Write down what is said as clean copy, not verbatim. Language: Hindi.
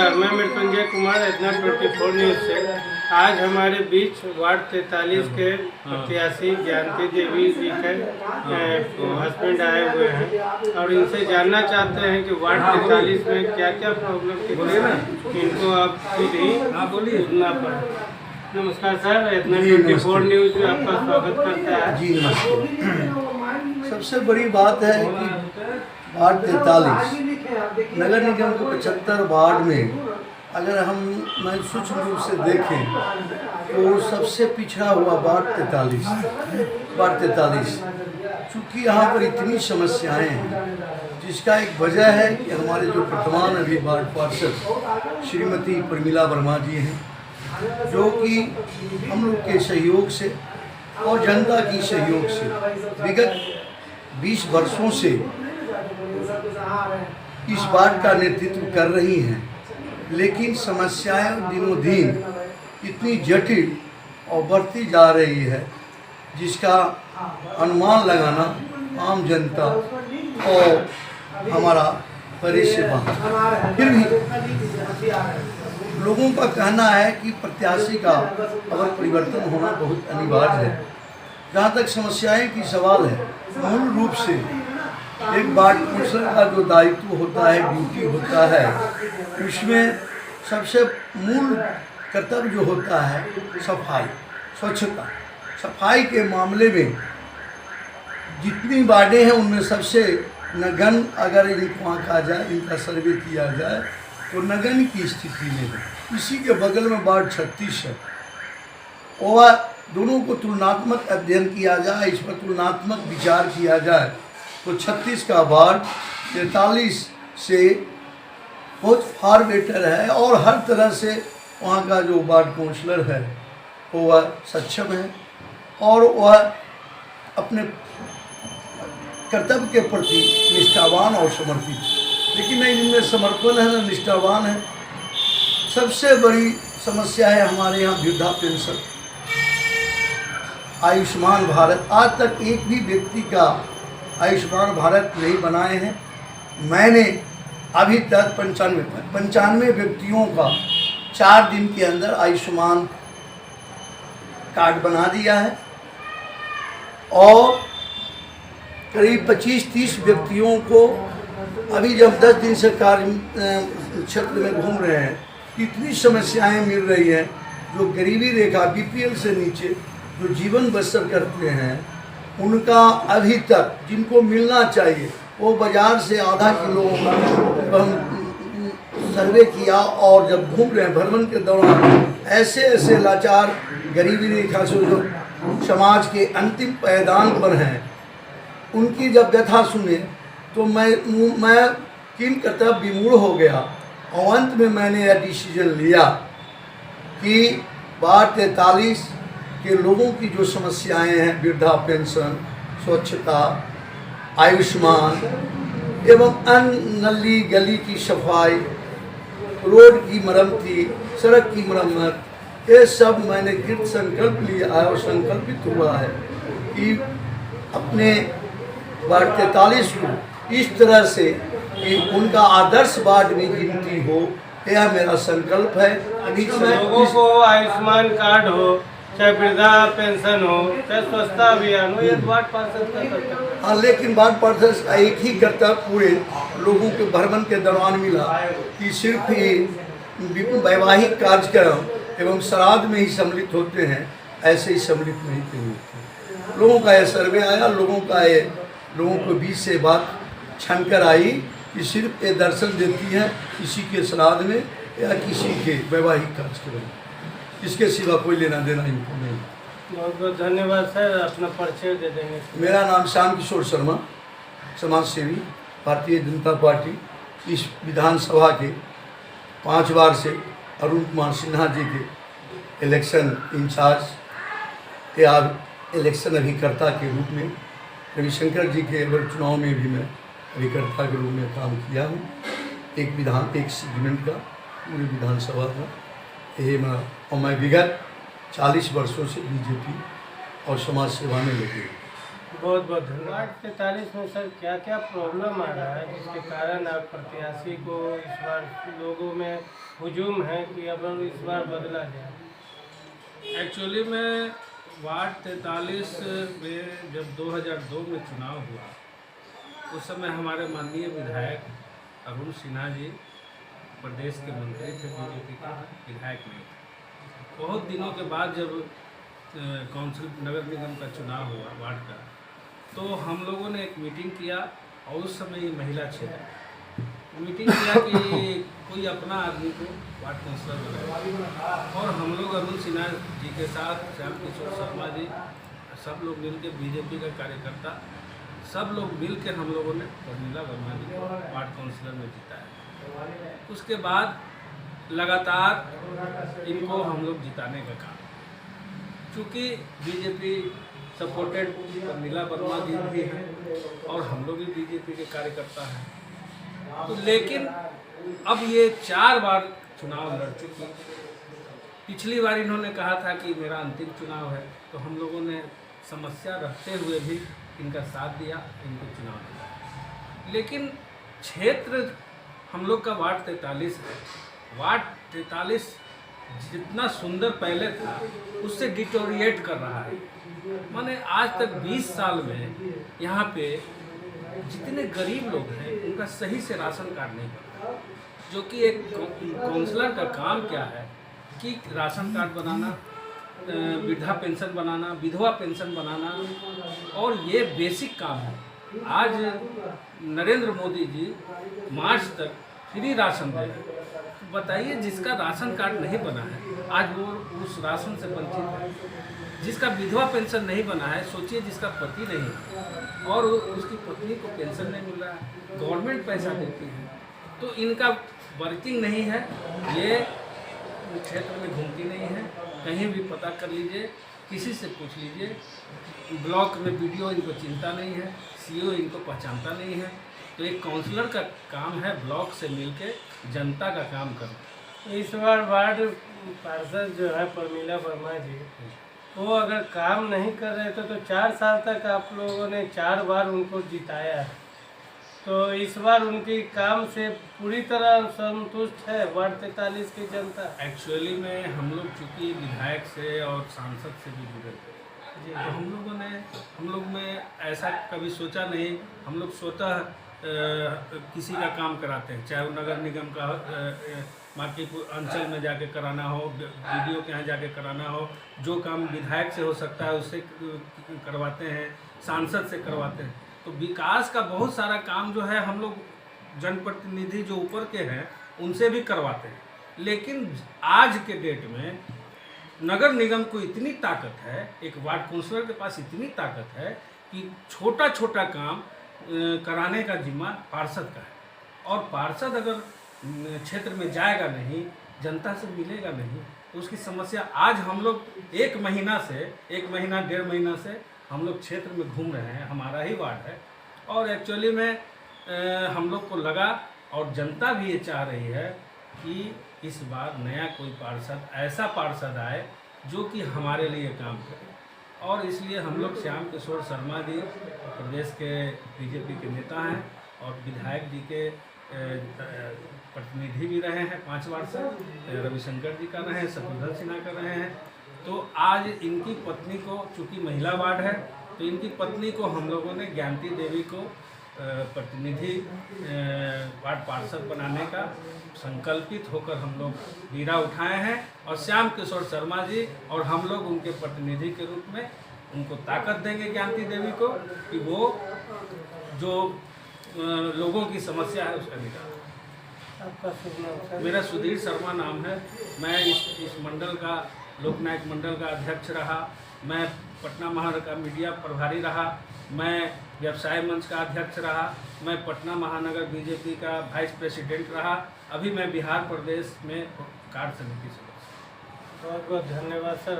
नमस्कार, मैं मृत्युंजय कुमार एतना 24 न्यूज़ से। आज हमारे बीच वार्ड 43 के प्रत्याशी ज्ञानती देवी जी के हस्बैंड आए हुए हैं और इनसे जानना चाहते हैं कि वार्ड 43 में क्या क्या प्रॉब्लम थी, इनको आप खुद ही सुनना पड़ा। नमस्कार सर, एतना 24 न्यूज़ में आपका स्वागत करता है। जी नमस्ते। सबसे बड़ी बात है कि वार्ड 43 नगर निगम के 75 वार्ड में अगर हम सूक्ष्म रूप से देखें तो सबसे पिछड़ा हुआ वार्ड 43। चूँकि यहाँ पर इतनी समस्याएं हैं, जिसका एक वजह है कि हमारे जो वर्तमान अभी वार्ड पार्षद श्रीमती प्रमिला वर्मा जी हैं, जो कि हम लोग के सहयोग से और जनता की सहयोग से विगत 20 वर्षों से इस वार्ड का नेतृत्व कर रही हैं, लेकिन समस्याएं दिनों दिन इतनी जटिल और बढ़ती जा रही है, जिसका अनुमान लगाना आम जनता और हमारा परिषद बाहर। फिर भी लोगों का कहना है कि प्रत्याशी का अगर परिवर्तन होना बहुत अनिवार्य है। जहाँ तक समस्याएं की सवाल है, मूल रूप से एक वार्ड काउंसिलर का जो दायित्व होता है, ड्यूटी होता है, उसमें सबसे मूल कर्तव्य जो होता है सफाई, स्वच्छता। सफाई के मामले में जितनी वार्डें हैं उनमें सबसे नगण्य अगर इनको आंका जाए, इनका सर्वे किया जाए तो नगण्य की स्थिति में है। इसी के बगल में वार्ड 36 है, और दोनों को तुलनात्मक अध्ययन किया जाए, इस पर तुलनात्मक विचार किया जाए तो 36 का वार्ड 43 से बहुत फार बेटर है। और हर तरह से वहाँ का जो वार्ड काउंसलर है वह सक्षम है और वह अपने कर्तव्य के प्रति निष्ठावान और समर्पित है। लेकिन नहीं, इनमें समर्पण है न निष्ठावान है। सबसे बड़ी समस्या है हमारे यहाँ वृद्धा पेंशन, आयुष्मान भारत। आज तक एक भी व्यक्ति का आयुष्मान भारत नहीं बनाए हैं। मैंने अभी तक 95 व्यक्तियों का 4 दिन के अंदर आयुष्मान कार्ड बना दिया है और करीब 25-30 व्यक्तियों को अभी जब 10 दिन से कार्य क्षेत्र में घूम रहे हैं, इतनी समस्याएं मिल रही हैं। जो गरीबी रेखा BPL से नीचे जो जीवन बसर करते हैं, उनका अभी तक जिनको मिलना चाहिए वो बाज़ार से आधा किलो सर्वे किया और जब घूम रहे हैं भ्रमण के दौरान ऐसे लाचार गरीबी रेखा से जो समाज के अंतिम पायदान पर हैं, उनकी जब व्यथा सुने तो मैं किन कर्तव्य विमूढ़ हो गया। और अंत में मैंने यह डिसीजन लिया कि वार्ड 43 के लोगों की जो समस्याएं हैं, वृद्धा पेंशन, स्वच्छता, आयुष्मान एवं अन्य नली गली की सफाई, रोड की मरम्मती, सड़क की मरम्मत, ये सब मैंने कृत संकल्प लिया है और संकल्पित हुआ है कि अपने वार्ड 43 को इस तरह से कि उनका आदर्श वार्ड में गिनती हो, यह मेरा संकल्प है। लोगों को आयुष्मान कार्ड हो, चाहे वृद्धा पेंशन हो, चाहे स्वच्छता अभियान हो, ये वार्ड पार्षद का कर्तव्य है। हाँ, लेकिन वार्ड पार्षद का एक ही कर्तव्य पूरे लोगों के भ्रमण के दौरान मिला कि सिर्फ ही वैवाहिक कार्यक्रम एवं श्राद्ध में ही सम्मिलित होते हैं, ऐसे ही सम्मिलित नहीं होते। लोगों का यह सर्वे आया, लोगों को बीच से बात छन कर आई कि सिर्फ ये दर्शन देती हैं किसी के श्राद्ध में या किसी के वैवाहिक कार्यक्रम में, इसके सिवा कोई लेना देना इनको नहीं। बहुत बहुत धन्यवाद सर, अपना परिचय दे देंगे। मेरा नाम श्याम किशोर शर्मा, समाज सेवी, भारतीय जनता पार्टी। इस विधानसभा के 5 बार से अरुण कुमार सिन्हा जी के इलेक्शन इंचार्ज या इलेक्शन अभिकर्ता के रूप में, रविशंकर जी के अगर चुनाव में भी मैं अभिकर्ता के रूप में काम किया हूँ। एक सेगमेंट का पूरी विधानसभा का ये मैं विगत 40 वर्षों से बीजेपी और समाज सेवा में लगे। बहुत बहुत धन्यवाद। 43 में सर क्या क्या प्रॉब्लम आ रहा है जिसके कारण आप प्रत्याशी को इस बार लोगों में हुजूम है कि अब इस बार बदला जाए? एक्चुअली में वार्ड 43 में जब 2002 में चुनाव हुआ, उस समय हमारे माननीय विधायक अरुण सिन्हा जी प्रदेश के मंत्री थे, बीजेपी के विधायक नहीं थे। बहुत दिनों के बाद जब काउंसिल नगर निगम का चुनाव हुआ वार्ड का, तो हम लोगों ने एक मीटिंग किया और उस समय ये महिला क्षेत्र मीटिंग किया कि कोई अपना आदमी को वार्ड काउंसलर बनाए, और हम लोग अरुण सिन्हा जी के साथ श्याम किशोर शर्मा जी सब लोग मिल के बीजेपी का कार्यकर्ता सब लोग मिल के हम लोगों ने प्रमीला वर्मा जी को वार्ड काउंसलर में जिताया। उसके बाद लगातार इनको हम लोग जिताने का काम, चूँकि बीजेपी सपोर्टेड प्रमीला वर्मा जी भी हैं और हम लोग भी बीजेपी के कार्यकर्ता हैं, तो लेकिन अब ये 4 बार चुनाव लड़ चुकी। पिछली बार इन्होंने कहा था कि मेरा अंतिम चुनाव है, तो हम लोगों ने समस्या रखते हुए भी इनका साथ दिया, इनको चुनाव दिया। लेकिन क्षेत्र हम लोग का वार्ड 43 है। वार्ड 43 जितना सुंदर पहले था उससे डिटोरिएट कर रहा है। माने आज तक 20 साल में यहाँ पे जितने गरीब लोग हैं उनका सही से राशन कार्ड नहीं बना, जो कि एक काउंसलर का काम क्या है कि राशन कार्ड बनाना, वृद्धा पेंशन बनाना, विधवा पेंशन बनाना, और ये बेसिक काम है। आज नरेंद्र मोदी जी मार्च तक फ्री राशन दे रहे हैं। बताइए, जिसका राशन कार्ड नहीं बना है आज वो उस राशन से वंचित है। जिसका विधवा पेंशन नहीं बना है, सोचिए जिसका पति नहीं है और उसकी पत्नी को पेंशन नहीं मिल रहा है, गवर्नमेंट पैसा देती है, तो इनका वर्किंग नहीं है। ये क्षेत्र में घूमती नहीं है, कहीं भी पता कर लीजिए, किसी से पूछ लीजिए। ब्लॉक में वीडियो इनको चिंता नहीं है, सीओ इनको पहचानता नहीं है। तो एक काउंसलर का काम है ब्लॉक से मिलके जनता का काम करना। इस बार वार्ड पार्षद जो है प्रमीला वर्मा जी, वो अगर काम नहीं कर रहे थे तो 4 साल तक आप लोगों ने 4 बार उनको जिताया है, तो इस बार उनके काम से पूरी तरह संतुष्ट है वार्ड 43 की जनता? एक्चुअली में हम लोग चूँकि विधायक से और सांसद से भी जुड़े थे, तो हम लोग में ऐसा कभी सोचा नहीं। हम लोग स्वतः किसी का काम कराते हैं, चाहे वो नगर निगम का मार्केटपुर अंचल में जाके कराना हो, वीडियो के यहाँ जाके कराना हो, जो काम विधायक से हो सकता है उससे करवाते हैं, सांसद से करवाते हैं। तो विकास का बहुत सारा काम जो है हम लोग जनप्रतिनिधि जो ऊपर के हैं उनसे भी करवाते हैं। लेकिन आज के डेट में नगर निगम को इतनी ताकत है, एक वार्ड काउंसलर के पास इतनी ताकत है कि छोटा छोटा काम कराने का जिम्मा पार्षद का है, और पार्षद अगर क्षेत्र में जाएगा नहीं, जनता से मिलेगा नहीं, तो उसकी समस्या आज हम लोग 1 महीना 1.5 महीना से हम लोग क्षेत्र में घूम रहे हैं। हमारा ही वार्ड है, और एक्चुअली में हम लोग को लगा और जनता भी ये चाह रही है कि इस बार नया कोई पार्षद, ऐसा पार्षद आए जो कि हमारे लिए काम करे। और इसलिए हम लोग श्याम किशोर शर्मा जी प्रदेश के बीजेपी के नेता हैं और विधायक जी के प्रतिनिधि भी रहे हैं 5 बार से, रविशंकर जी का रहे हैं, शत्रुघ्न सिन्हा का रहे हैं। तो आज इनकी पत्नी को, चूँकि महिला वार्ड है, तो इनकी पत्नी को हम लोगों ने ज्ञानती देवी को प्रतिनिधि वार्ड पार्षद बनाने का संकल्पित होकर हम लोग बीड़ा उठाए हैं, और श्याम किशोर शर्मा जी और हम लोग उनके प्रतिनिधि के रूप में उनको ताकत देंगे ज्ञानती देवी को कि वो जो लोगों की समस्या है उसका निदान। आपका शुभ नाम सर? मेरा सुधीर शर्मा नाम है। मैं इस मंडल का, लोकनायक मंडल का अध्यक्ष रहा, मैं पटना महानगर का मीडिया प्रभारी रहा, मैं व्यवसाय मंच का अध्यक्ष रहा, मैं पटना महानगर बीजेपी का वाइस प्रेसिडेंट रहा, अभी मैं बिहार प्रदेश में कार्य समिति सदस्य। बहुत बहुत धन्यवाद सर।